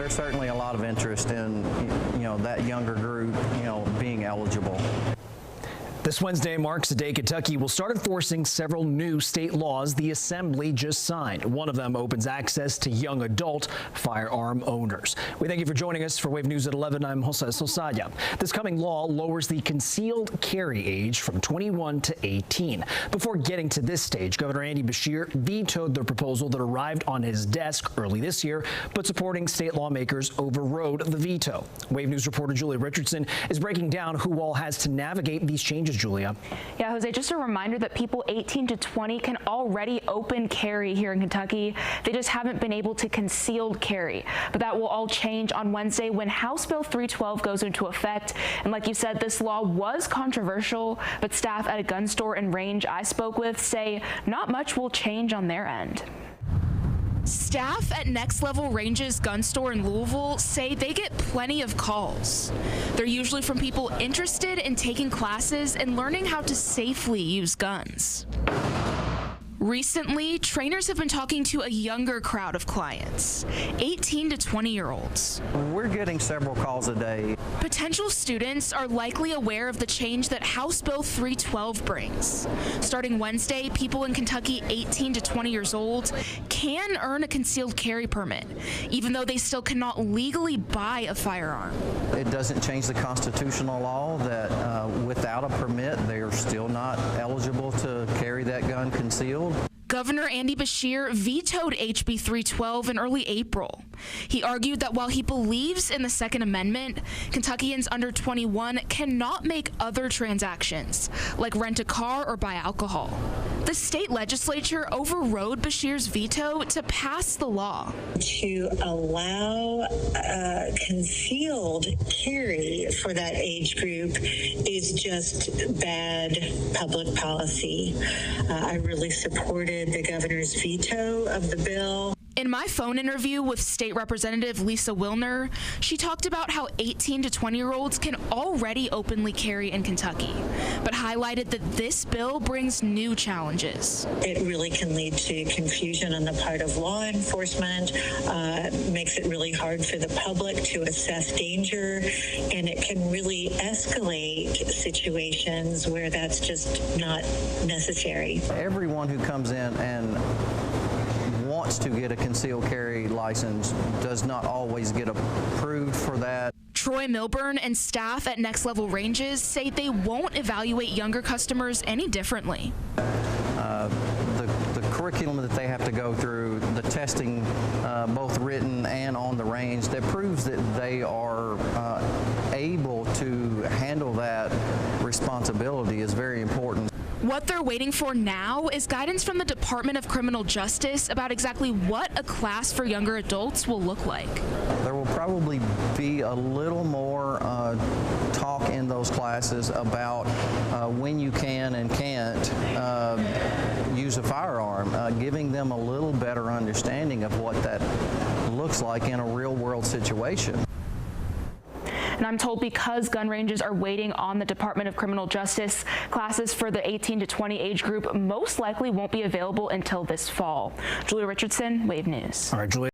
there's certainly a lot of interest in, that younger group, being eligible. This Wednesday marks the day Kentucky will start enforcing several new state laws the Assembly just signed. One of them opens access to young adult firearm owners. We thank you for joining us for Wave News at 11. I'm Jose Sosaya. This coming law lowers the concealed carry age from 21 to 18. Before getting to this stage, Governor Andy Beshear vetoed the proposal that arrived on his desk early this year, but supporting state lawmakers overrode the veto. Wave News reporter Julia Richardson is breaking down who all has to navigate these changes. Julia. Yeah, Jose, just a reminder that people 18 to 20 can already open carry here in Kentucky. They just haven't been able to concealed carry. But that will all change on Wednesday when House Bill 312 goes into effect. And like you said, this law was controversial, but staff at a gun store and range I spoke with say not much will change on their end. Staff at Next Level Ranges gun store in Louisville say they get plenty of calls. They're usually from people interested in taking classes and learning how to safely use guns. Recently, trainers have been talking to a younger crowd of clients, 18 to 20-year-olds. We're getting several calls a day. Potential students are likely aware of the change that House Bill 312 brings. Starting Wednesday, people in Kentucky 18 to 20 years old can earn a concealed carry permit, even though they still cannot legally buy a firearm. It doesn't change the constitutional law that without a permit, they are still not eligible to carry that gun concealed. Governor Andy Beshear vetoed HB 312 in early April. He argued that while he believes in the Second Amendment, Kentuckians under 21 cannot make other transactions, like rent a car or buy alcohol. The state legislature overrode Beshear's veto to pass the law. To allow concealed carry for that age group is just bad public policy. I really supported the governor's veto of the bill. In my phone interview with State Representative Lisa Wilner, she talked about how 18 to 20-year-olds can already openly carry in Kentucky, but highlighted that this bill brings new challenges. It really can lead to confusion on the part of law enforcement, makes it really hard for the public to assess danger, and it can really escalate situations where that's just not necessary. Everyone who comes in and wants to get a concealed carry license does not always get approved for that. Troy Milburn and staff at Next Level Ranges say they won't evaluate younger customers any differently. The curriculum that they have to go through, the testing, both written and on the range, that proves that they are able to handle that responsibility is very important. What they're waiting for now is guidance from the Department of Criminal Justice about exactly what a class for younger adults will look like. There will probably be a little more talk in those classes about when you can and can't use a firearm, giving them a little better understanding of what that looks like in a real-world situation. And I'm told because gun ranges are waiting on the Department of Criminal Justice, classes for the 18 to 20 age group most likely won't be available until this fall. Julia Richardson, Wave News. All right, Julia.